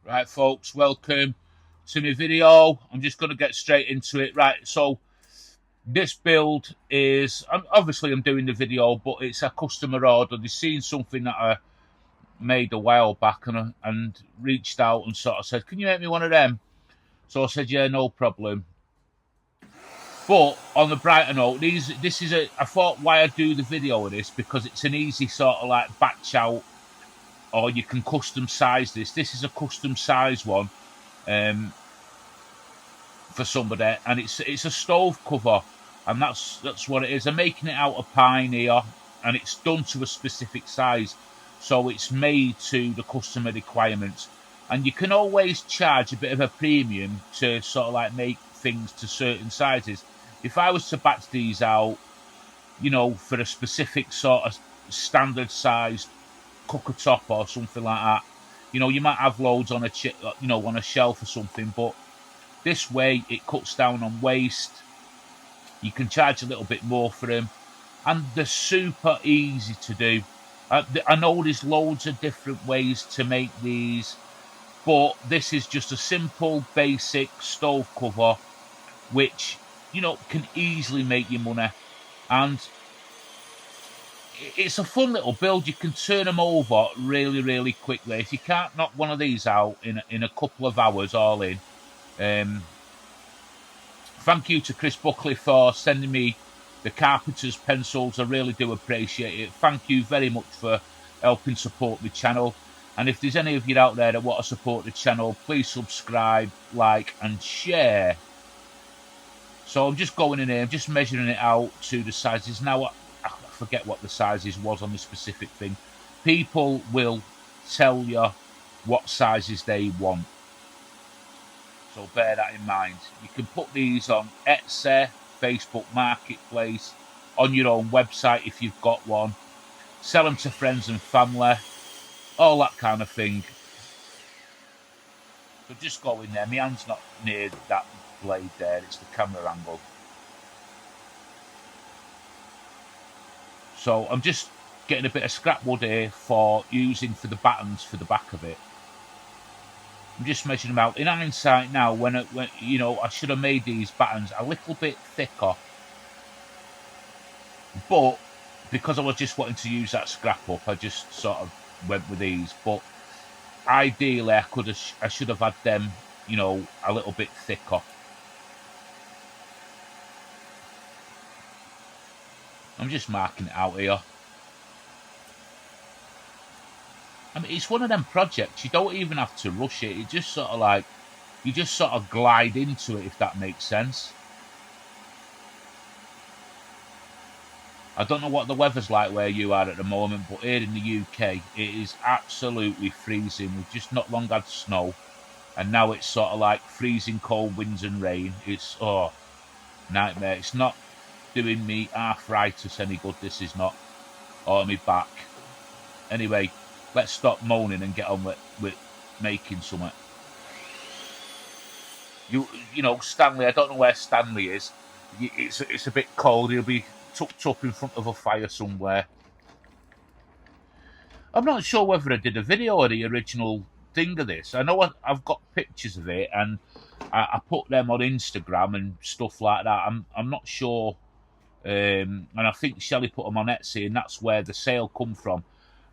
Right, folks, welcome to my video. I'm just going to get straight into it. Right, so this build is, obviously I'm doing the video, but it's a customer order. They've seen something that I made a while back and reached out and sort of said, can you make me one of them? So I said, yeah, no problem. But on the brighter note, I thought why I do the video of this, because it's an easy sort of like batch out, or you can custom size this. This is a custom size one. For somebody, and it's a stove cover, and that's what it is. I'm making it out of pine here, and it's done to a specific size, so it's made to the customer requirements. And you can always charge a bit of a premium to sort of like make things to certain sizes. If I was to batch these out, for a specific sort of standard size cooker top or something like that, you might have loads on on a shelf or something, but this way it cuts down on waste. You can charge a little bit more for them, and they're super easy to do. I know there's loads of different ways to make these, but this is just a simple basic stove cover which can easily make you money, and it's a fun little build. You can turn them over really quickly. If you can't knock one of these out in a couple of hours all in, thank you to Chris Buckley for sending me the carpenter's pencils. I really do appreciate it. Thank you very much for helping support the channel. And if there's any of you out there that want to support the channel, please subscribe, like, and share. So I'm just going in here, I'm just measuring it out to the sizes. Now, I forget what the sizes was on the specific thing. People will tell you what sizes they want, so bear that in mind. You can put these on Etsy, Facebook Marketplace, on your own website if you've got one. Sell them to friends and family, all that kind of thing. So just go in there. My hand's not near that blade there, it's the camera angle. So I'm just getting a bit of scrap wood here for using for the battens for the back of it. I'm just measuring them out. In hindsight now, when I should have made these battens a little bit thicker, but because I was just wanting to use that scrap up, I just sort of went with these. But ideally, I should have had them, a little bit thicker. I'm just marking it out here. I mean, it's one of them projects, you don't even have to rush it. It just sort of like, you just sort of glide into it, if that makes sense. I don't know what the weather's like where you are at the moment, but here in the UK, it is absolutely freezing. We've just not long had snow, and now it's sort of like freezing cold winds and rain. It's, nightmare. It's not doing me arthritis any good, this is not, or me back. Anyway, let's stop moaning and get on with making something. Stanley, I don't know where Stanley is. It's a bit cold. He'll be tucked up in front of a fire somewhere. I'm not sure whether I did a video of the original thing of this. I know I've got pictures of it, and I put them on Instagram and stuff like that. I'm not sure, and I think Shelley put them on Etsy, and that's where the sale come from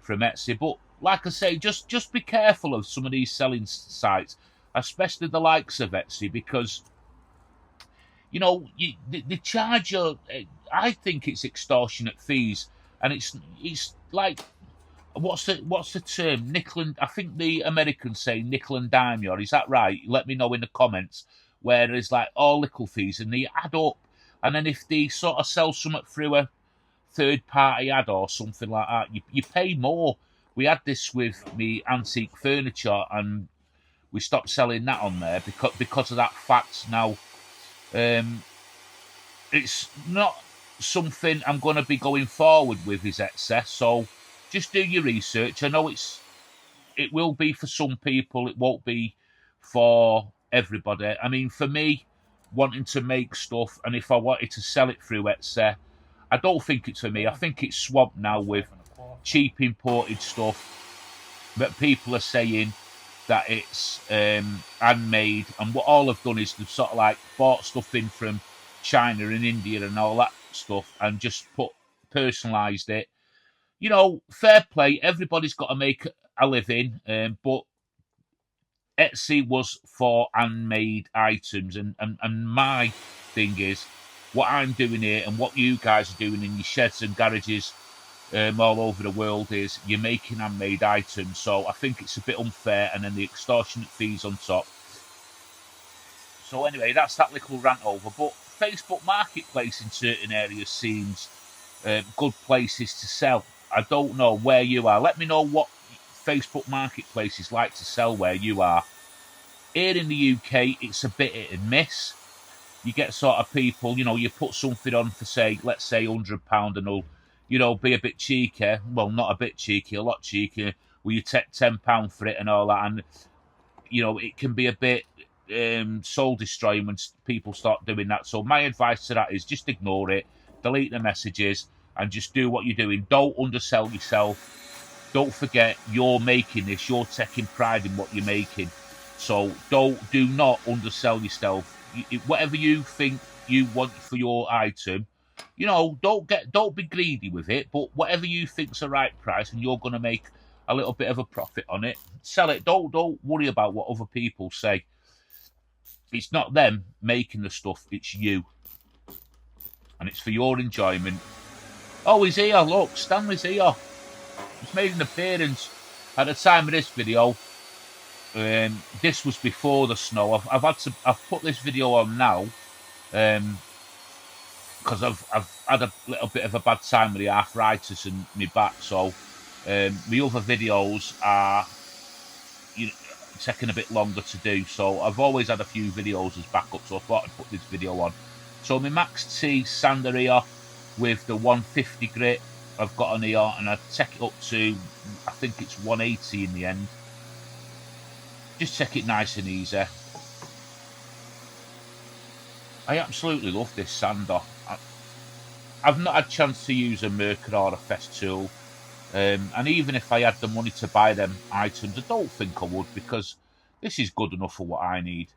Etsy. But like I say, just be careful of some of these selling sites, especially the likes of Etsy, because they charge you. I think it's extortionate fees, and it's like, what's the term? Nickel and, I think the Americans say nickel and dime you. Is that right? Let me know in the comments. Where there's like all little fees, and they add up, and then if they sort of sell something through a third party ad or something like that, you pay more. We had this with me antique furniture, and we stopped selling that on there because of that fact. Now, it's not something I'm going to be going forward with, is excess. So just do your research. I know it will be for some people, it won't be for everybody. I mean, for me, wanting to make stuff, and if I wanted to sell it through Etsy, I don't think it's for me. I think it's swamped now with cheap imported stuff that people are saying that it's handmade, and what all I've done is they've sort of like bought stuff in from China and India and all that stuff and just personalised it. You know, fair play, everybody's got to make a living, but Etsy was for handmade items, and my thing is what I'm doing here and what you guys are doing in your sheds and garages all over the world is you're making handmade items. So I think it's a bit unfair, and then the extortionate fees on top. So anyway, that's that little rant over. But Facebook Marketplace in certain areas seems good places to sell. I don't know where you are. Let me know what Facebook Marketplace is like to sell where you are. Here in the UK, it's a bit hit and miss. You get sort of people, you know, you put something on for, say, let's say £100 and they'll, you know, be a bit cheeky. Well, not a bit cheeky, a lot cheeky. Will you take £10 for it and all that? And, you know, it can be a bit soul destroying when people start doing that. So my advice to that is just ignore it, delete the messages, and just do what you're doing. Don't undersell yourself. Don't forget, you're making this. You're taking pride in what you're making. So do not undersell yourself. Whatever you think you want for your item, you know, don't be greedy with it. But whatever you think's the right price, and you're going to make a little bit of a profit on it, sell it. Don't worry about what other people say. It's not them making the stuff, it's you. And it's for your enjoyment. Oh, he's here, look, Stanley's here. He's made an appearance. At the time of this video, this was before the snow. I've put this video on now, because I've had a little bit of a bad time with the arthritis and my back. So my other videos are, you know, taking a bit longer to do. So I've always had a few videos as backup, so I thought I'd put this video on. So my Max T sander here with the 150 grit I've got on here, and I take it up to, I think it's 180 in the end. Just take it nice and easy. I absolutely love this sander. I've not had a chance to use a Merkur or a Festool. And even if I had the money to buy them items, I don't think I would, because this is good enough for what I need.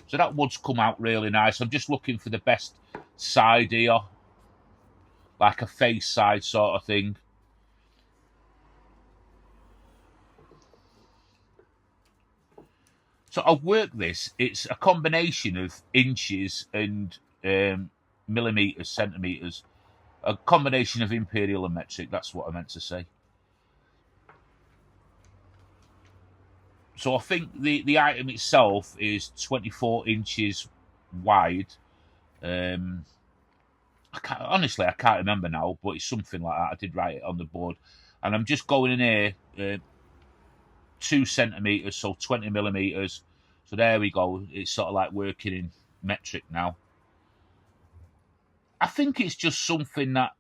So that wood's come out really nice. I'm just looking for the best side here, like a face side sort of thing. So I've worked this. It's a combination of inches and millimetres, centimetres. A combination of imperial and metric, that's what I meant to say. So I think the item itself is 24 inches wide. Honestly, I can't remember now, but it's something like that. I did write it on the board. And I'm just going in here 2 centimetres, so 20 millimetres. So there we go. It's sort of like working in metric now. I think it's just something that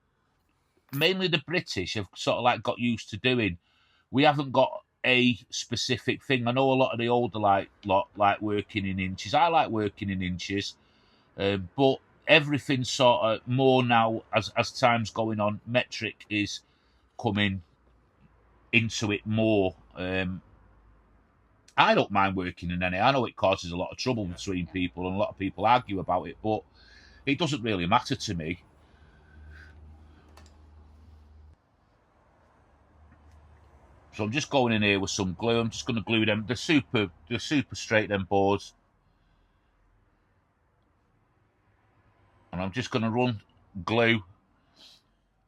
mainly the British have sort of like got used to doing. We haven't got a specific thing. I know a lot of the older like working in inches. I like working in inches, but everything's sort of more now as time's going on. Metric is coming into it more. I don't mind working in any. I know it causes a lot of trouble between people, and a lot of people argue about it, but it doesn't really matter to me. So I'm just going in here with some glue. I'm just going to glue them. They're super straight, them boards. And I'm just going to run glue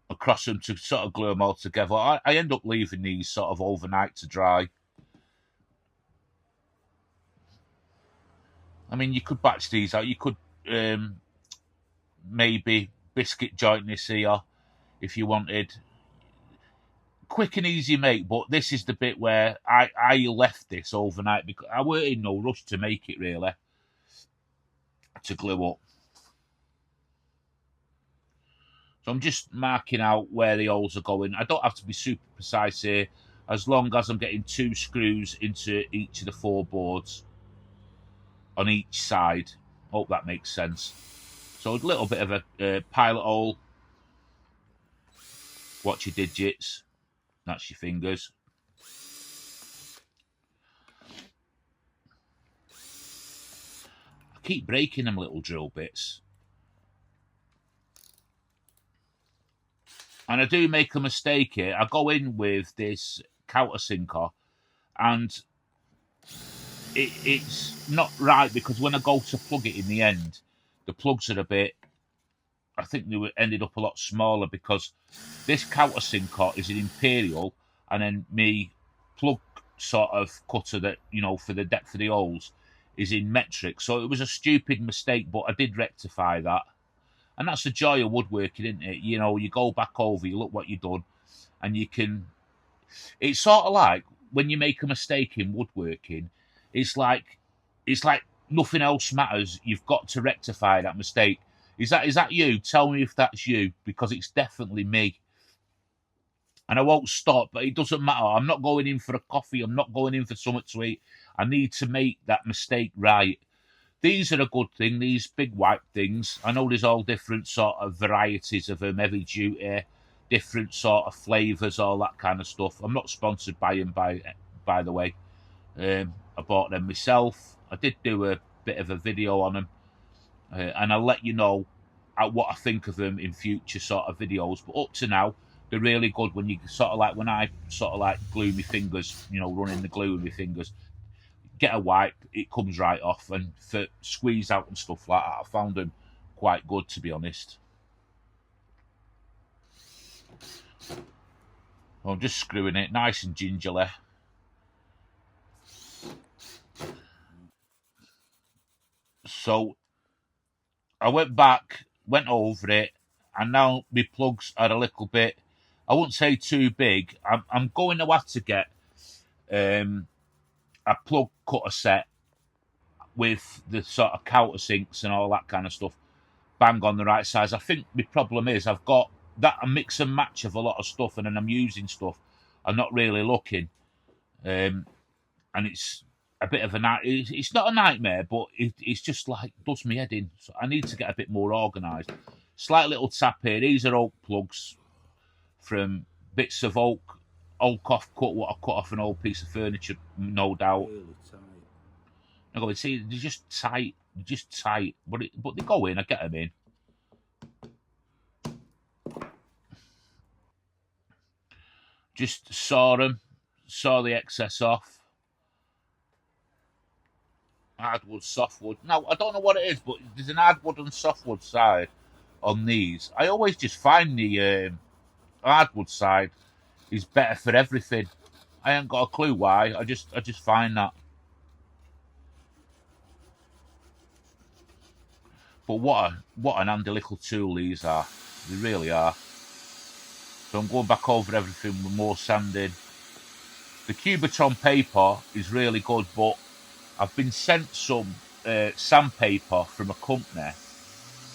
across them to sort of glue them all together. I end up leaving these sort of overnight to dry. I mean, you could batch these out. You could maybe biscuit joint this here if you wanted. Quick and easy make, but this is the bit where I left this overnight because I weren't in no rush to make it, really, to glue up. So I'm just marking out where the holes are going. I don't have to be super precise here, as long as I'm getting 2 screws into each of the 4 boards on each side. Hope that makes sense. So a little bit of a pilot hole. Watch your digits. That's your fingers. keep breaking them little drill bits. And I do make a mistake here. I go in with this countersinker, and it's not right, because when I go to plug it in the end, the plugs are a bit, I think they ended up a lot smaller, because this countersinker is an Imperial, and then me plug sort of cutter that, you know, for the depth of the holes is in metric. So it was a stupid mistake, but I did rectify that. And that's the joy of woodworking, isn't it? You know, you go back over, you look what you've done, and you can... It's sort of like when you make a mistake in woodworking, it's like nothing else matters. You've got to rectify that mistake. Is that you? Tell me if that's you, because it's definitely me. And I won't stop, but it doesn't matter. I'm not going in for a coffee. I'm not going in for something to eat. I need to make that mistake right. These are a good thing, these big white things. I know there's all different sort of varieties of them, heavy duty, different sort of flavours, all that kind of stuff. I'm not sponsored by them, by the way. I bought them myself. I did do a bit of a video on them, and I'll let you know what I think of them in future sort of videos. But up to now, they're really good. When you sort of like, when I sort of like glue my fingers, you know, running the glue with my fingers, get a wipe, it comes right off. And for squeeze out and stuff like that, I found them quite good, to be honest. I'm just screwing it nice and gingerly. So I went back, went over it, and now my plugs are a little bit, I wouldn't say too big. I'm going to have to get a plug cutter set with the sort of countersinks and all that kind of stuff bang on the right size. I think my problem is I've got that a mix and match of a lot of stuff, and then I'm using stuff I'm not really looking, and it's a bit of a night. It's not a nightmare, but it's just like does me head in. So I need to get a bit more organised. Slight little tap here. These are oak plugs from bits of oak off cut, what I cut off an old piece of furniture, no doubt. Really tight. I go, see, they're just tight, but they go in. I get them in. Just saw the excess off. Hardwood, softwood. Now, I don't know what it is, but there's an hardwood and softwood side on these. I always just find the hardwood side is better for everything. I ain't got a clue why. I just find that. But what an handy little tool these are. They really are. So I'm going back over everything with more sanding. The Cubiton paper is really good, but I've been sent some sandpaper from a company,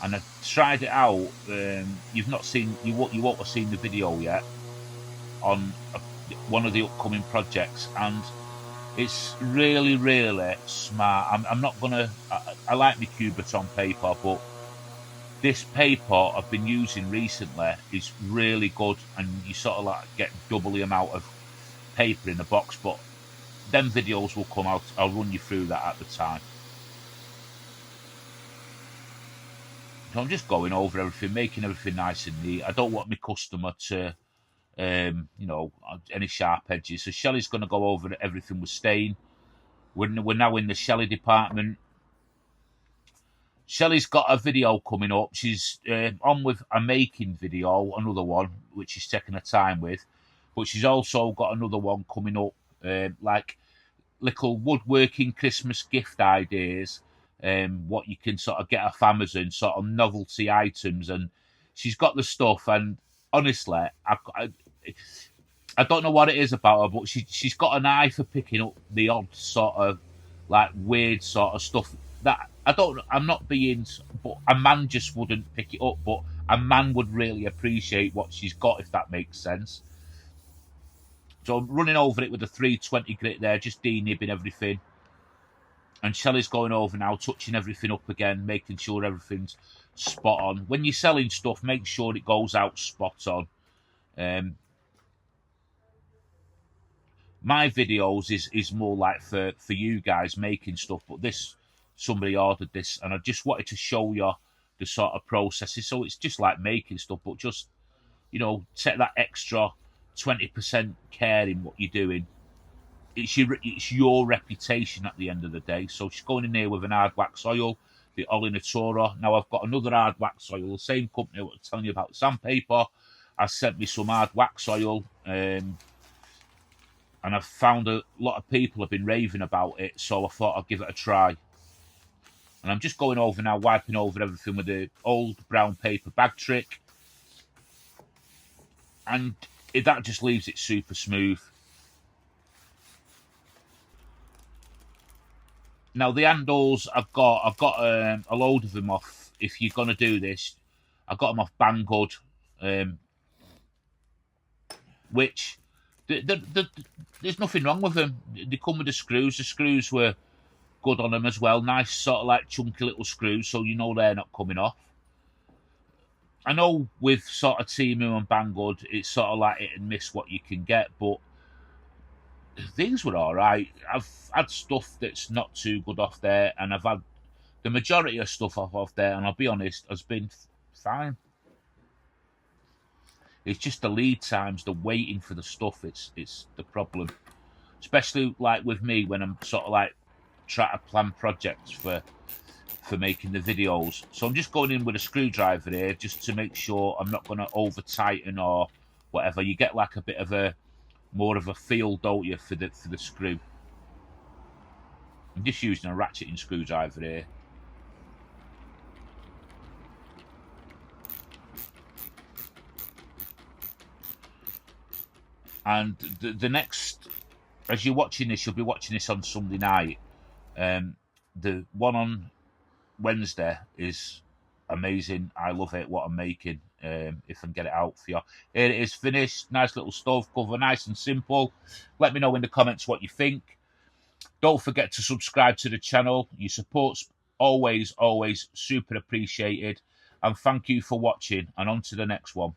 and I've tried it out. You won't have seen the video yet on one of the upcoming projects, and it's really, really smart. I'm not gonna. I like my Cubiton paper, but this paper I've been using recently is really good, and you sort of like get double the amount of paper in the box. But them videos will come out. I'll run you through that at the time. So I'm just going over everything, making everything nice and neat. I don't want my customer to, you know, any sharp edges. So Shelley's going to go over everything with stain. We're now in the Shelley department. Shelley's got a video coming up. She's on with a making video, another one, which she's taking her time with. But she's also got another one coming up, like little woodworking Christmas gift ideas, what you can sort of get off Amazon, sort of novelty items. And she's got the stuff. And honestly, I don't know what it is about her, but she's got an eye for picking up the odd sort of like weird sort of stuff that I'm not being, but a man just wouldn't pick it up, but a man would really appreciate what she's got, if that makes sense. So I'm running over it with a 320 grit there, just de-nibbing everything. And Shelley's going over now, touching everything up again, making sure everything's spot on. When you're selling stuff, make sure it goes out spot on. My videos is more like for you guys making stuff, but this somebody ordered this, and I just wanted to show you the sort of processes. So it's just like making stuff, but just, you know, take that extra 20% care in what you're doing. It's your reputation at the end of the day. So she's going in here with an hard wax oil, the Olinatura. Now I've got another hard wax oil, the same company I was telling you about sandpaper. I sent me some hard wax oil, and I've found a lot of people have been raving about it, so I thought I'd give it a try. And I'm just going over now, wiping over everything with the old brown paper bag trick, and that just leaves it super smooth. Now the handles I've got a load of them off. If you're gonna do this, I got them off Banggood, which there's nothing wrong with them. They come with the screws. The screws were good on them as well. Nice sort of like chunky little screws, so you know they're not coming off. I know with sort of Temu and Banggood, it's sort of like hit and miss what you can get, but things were all right. I've had stuff that's not too good off there, and I've had the majority of stuff off there, and I'll be honest, has been fine. It's just the lead times, the waiting for the stuff. It's the problem, especially like with me when I'm sort of like trying to plan projects for making the videos. So I'm just going in with a screwdriver here just to make sure I'm not going to over tighten or whatever. You get like a bit of a more of a feel, don't you, for the screw. I'm just using a ratcheting screwdriver here. And the next, as you're watching this, you'll be watching this on Sunday night. The one on Wednesday is amazing. I love it, what I'm making. If I can get it out for you. Here it is finished. Nice little stove cover, nice and simple. Let me know in the comments what you think. Don't forget to subscribe to the channel. Your support's always super appreciated. And thank you for watching, and on to the next one.